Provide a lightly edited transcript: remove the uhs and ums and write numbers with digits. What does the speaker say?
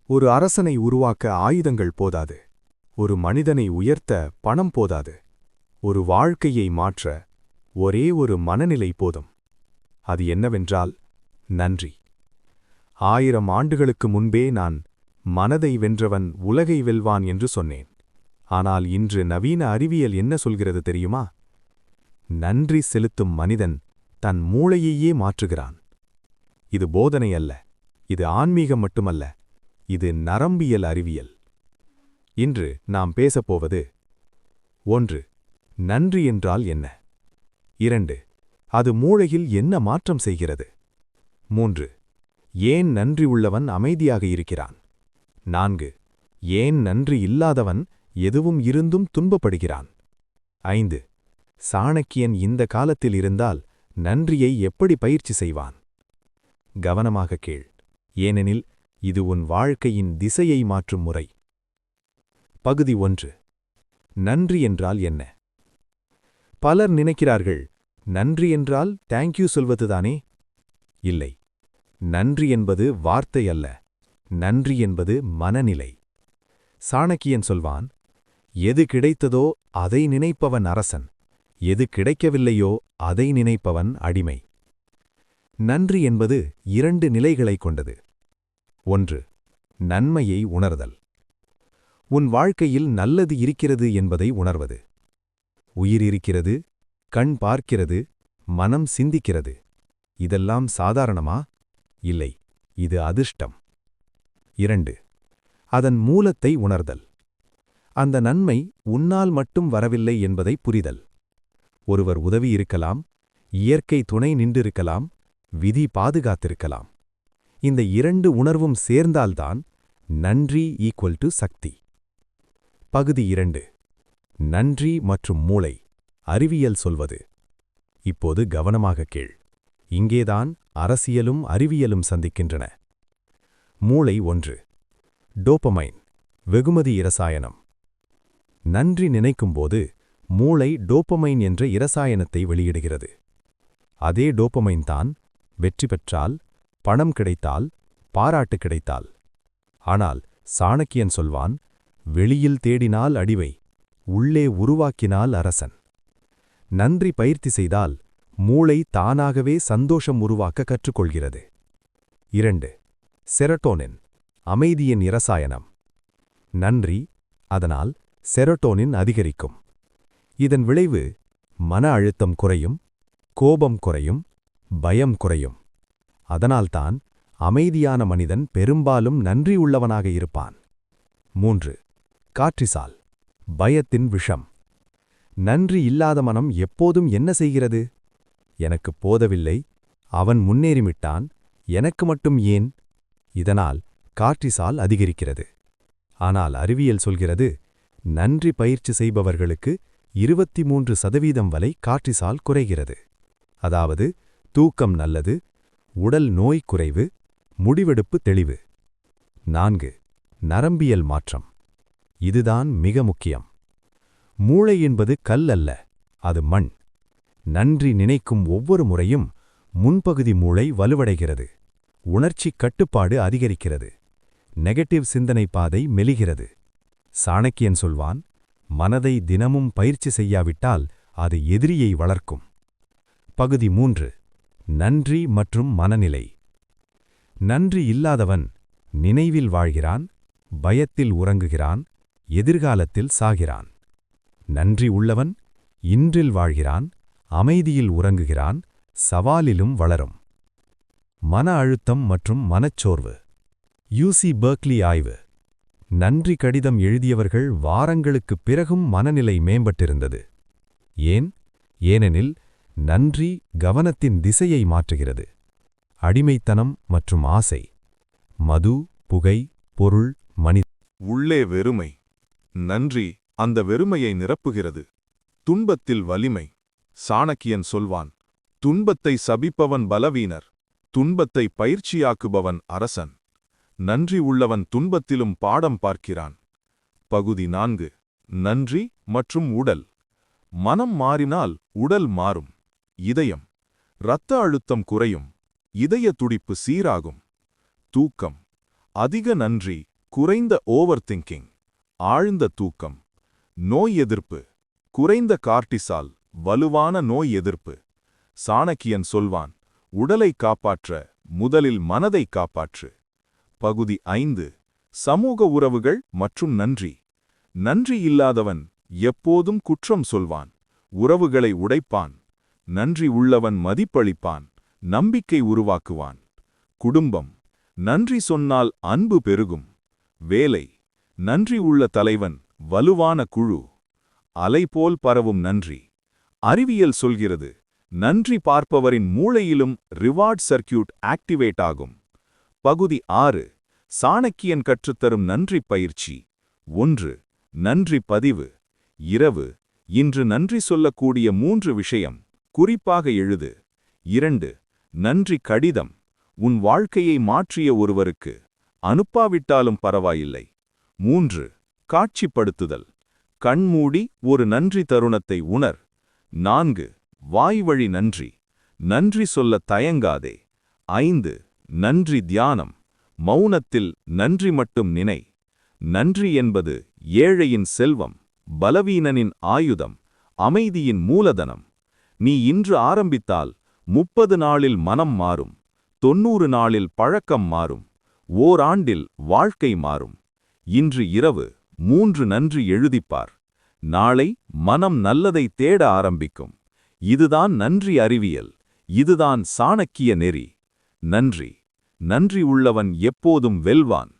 ஒரு அரசனை உருவாக்க ஆயுதங்கள் போதாது. ஒரு மனிதனை உயர்த்த பணம் போதாது. ஒரு வாழ்க்கையை மாற்ற ஒரே ஒரு மனநிலை போதும். அது என்னவென்றால் நன்றி. 1000 ஆண்டுகளுக்கு முன்பே நான் மனதை வென்றவன் உலகை வெல்வான் என்று சொன்னேன். ஆனால் இன்று நவீன அறிவியல் என்ன சொல்கிறது தெரியுமா? நன்றி செலுத்தும் மனிதன் தன் மூளையையே மாற்றுகிறான். இது போதனை அல்ல, இது ஆன்மீகம் மட்டுமல்ல, இது நரம்பியல் அறிவியல். இன்று நாம் பேசப்போவது 1. நன்றி என்றால் என்ன? 2. அது மூளையில் என்ன மாற்றம் செய்கிறது? 3. ஏன் நன்றி உள்ளவன் அமைதியாக இருக்கிறான்? 4. ஏன் நன்றி இல்லாதவன் எதுவும் இருந்தும் துன்பப்படுகிறான்? 5. சாணக்கியன் இந்த காலத்தில் இருந்தால் நன்றியை எப்படி பயிற்சி செய்வான்? கவனமாக கேள், ஏனெனில் இது உன் வாழ்க்கையின் திசையை மாற்றும் முறை. பகுதி 1. நன்றி என்றால் என்ன? பலர் நினைக்கிறார்கள், நன்றி என்றால் தேங்க்யூ சொல்வதுதானே? இல்லை. நன்றி என்பது வார்த்தை அல்ல. நன்றி என்பது மனநிலை. சாணக்கியன் சொல்வான், எது கிடைத்ததோ அதை நினைப்பவன் அரசன், எது கிடைக்கவில்லையோ அதை நினைப்பவன் அடிமை. நன்றி என்பது 2 நிலைகளைக் கொண்டது. 1. நன்மையை உணர்தல். உன் வாழ்க்கையில் நல்லது இருக்கிறது என்பதை உணர்வது. உயிர் இருக்கிறது, கண் பார்க்கிறது, மனம் சிந்திக்கிறது. இதெல்லாம் சாதாரணமா? இல்லை, இது அதிர்ஷ்டம். 2. அதன் மூலத்தை உணர்தல். அந்த நன்மை உன்னால் மட்டும் வரவில்லை என்பதை புரிதல். ஒருவர் உதவி இருக்கலாம், இயற்கை துணை நின்றிருக்கலாம், விதி பாதுகாத்திருக்கலாம். இந்த 2 உணர்வும் சேர்ந்தால்தான் நன்றி ஈக்குவல் சக்தி. பகுதி 2. நன்றி மற்றும் மூளை, அறிவியல் சொல்வது. இப்போது கவனமாக கேள். இங்கேதான் அரசியலும் அறிவியலும் சந்திக்கின்றன. மூளை 1. டோபமைன், வெகுமதி இரசாயனம். நன்றி நினைக்கும்போது மூளை டோபமைன் என்ற இரசாயனத்தை வெளியிடுகிறது. அதே டோபமைன் தான் வெற்றி பெற்றால், பணம் கிடைத்தால், பாராட்டு கிடைத்தால். ஆனால் சாணக்கியன் சொல்வான், வெளியில் தேடினால் அடிமை, உள்ளே உருவாக்கினால் அரசன். நன்றி பயிற்சி செய்தால் மூளை தானாகவே சந்தோஷம் உருவாக்க கற்றுக்கொள்கிறது. 2. செரட்டோனின், அமைதியின் இரசாயனம். நன்றி, அதனால் செரட்டோனின் அதிகரிக்கும். இதன் விளைவு மன அழுத்தம் குறையும், கோபம் குறையும், பயம் குறையும். அதனால்தான் அமைதியான மனிதன் பெரும்பாலும் நன்றி உள்ளவனாக இருப்பான். 3. கார்டிசால், பயத்தின் விஷம். நன்றி இல்லாத மனம் எப்போதும் என்ன செய்கிறது? எனக்கு போதவில்லை, அவன் முன்னேறிவிட்டான், எனக்கு மட்டும் ஏன்? இதனால் கார்டிசால் அதிகரிக்கிறது. ஆனால் அறிவியல் சொல்கிறது, நன்றி பயிற்சி செய்பவர்களுக்கு 23% வரை கார்டிசால் குறைகிறது. அதாவது தூக்கம் நல்லது, உடல் நோய் குறைவு, முடிவெடுப்பு தெளிவு. 4. நரம்பியல் மாற்றம். இதுதான் மிக முக்கியம். மூளை என்பது கல் அல்ல, அது மண். நன்றி நினைக்கும் ஒவ்வொரு முறையும் முன்பகுதி மூளை வலுவடைகிறது, உணர்ச்சி கட்டுப்பாடு அதிகரிக்கிறது, நெகட்டிவ் சிந்தனை பாதை மெலிகிறது. சாணக்கியன் சொல்வான், மனதை தினமும் பயிற்சி செய்யாவிட்டால் அது எதிரியை வளர்க்கும். பகுதி 3. நன்றி மற்றும் மனநிலை. நன்றி இல்லாதவன் நினைவில் வாழ்கிறான், பயத்தில் உறங்குகிறான், எதிர்காலத்தில் சாகிறான். நன்றி உள்ளவன் இன்றில் வாழ்கிறான், அமைதியில் உறங்குகிறான், சவாலிலும் வளரும். மன அழுத்தம் மற்றும் மனச்சோர்வு. யூசி பெர்க்லி ஆய்வு. நன்றி கடிதம் எழுதியவர்கள் வாரங்களுக்குப் பிறகும் மனநிலை மேம்பட்டிருந்தது. ஏன்? ஏனெனில் நன்றி கவனத்தின் திசையை மாற்றுகிறது. அடிமைத்தனம் மற்றும் ஆசை, மது, புகை, பொருள், மனித. உள்ளே வெறுமை. நன்றி அந்த வெறுமையை நிரப்புகிறது. துன்பத்தில் வலிமை. சாணக்கியன் சொல்வான், துன்பத்தை சபிப்பவன் பலவீனர், துன்பத்தை பயிற்சியாக்குபவன் அரசன். நன்றி உள்ளவன் துன்பத்திலும் பாடம் பார்க்கிறான். பகுதி 4. நன்றி மற்றும் உடல். மனம் மாறினால் உடல் மாறும். இதயம். இரத்த அழுத்தம் குறையும், இதய துடிப்பு சீராகும். தூக்கம். அதிக நன்றி குறைந்த ஓவர் திங்கிங், ஆழ்ந்த தூக்கம். நோய் எதிர்ப்பு, குறைந்த கார்டிசால், வலுவான நோய் எதிர்ப்பு. சாணக்கியன் சொல்வான், உடலை காப்பாற்ற முதலில் மனதை காப்பாற்று. பகுதி 5. சமூக உறவுகள் மற்றும் நன்றி. நன்றி இல்லாதவன் எப்போதும் குற்றம் சொல்வான், உறவுகளை உடைப்பான். நன்றி உள்ளவன் மதிப்பளிப்பான், நம்பிக்கை உருவாக்குவான். குடும்பம், நன்றி சொன்னால் அன்பு பெருகும். வேலை, நன்றி உள்ள தலைவன், வலுவான குழு. அலைபோல் பரவும் நன்றி. அறிவியல் சொல்கிறது, நன்றி பார்ப்பவரின் மூளையிலும் ரிவார்ட் சர்க்கியூட் ஆக்டிவேட் ஆகும். பகுதி 6. சாணக்கியன் கற்றுத்தரும் நன்றி பயிற்சி. 1. நன்றி பதிவு. இரவு, இன்று நன்றி சொல்லக்கூடிய 3 விஷயம் குறிப்பாக எழுது. 2. நன்றி கடிதம். உன் வாழ்க்கையை மாற்றிய ஒருவருக்கு, அனுப்பாவிட்டாலும் பரவாயில்லை. 3. காட்சிப்படுத்துதல். கண்மூடி ஒரு நன்றி தருணத்தை உணர். 4. வாய்வழி நன்றி. நன்றி சொல்ல தயங்காதே. 5. நன்றி தியானம். மௌனத்தில் நன்றி மட்டும் நினை. நன்றி என்பது ஏழையின் செல்வம், பலவீனனின் ஆயுதம், அமைதியின் மூலதனம். நீ இன்று ஆரம்பித்தால் 30 நாளில் மனம் மாறும், 90 நாளில் பழக்கம் மாறும், ஓராண்டில் வாழ்க்கை மாறும். இன்று இரவு 3 நன்றி எழுதிப்பார். நாளை மனம் நல்லதை தேட ஆரம்பிக்கும். இதுதான் நன்றி அறிவியல், இதுதான் சாணக்கிய நெறி. நன்றி. நன்றி உள்ளவன் எப்போதும் வெல்வான்.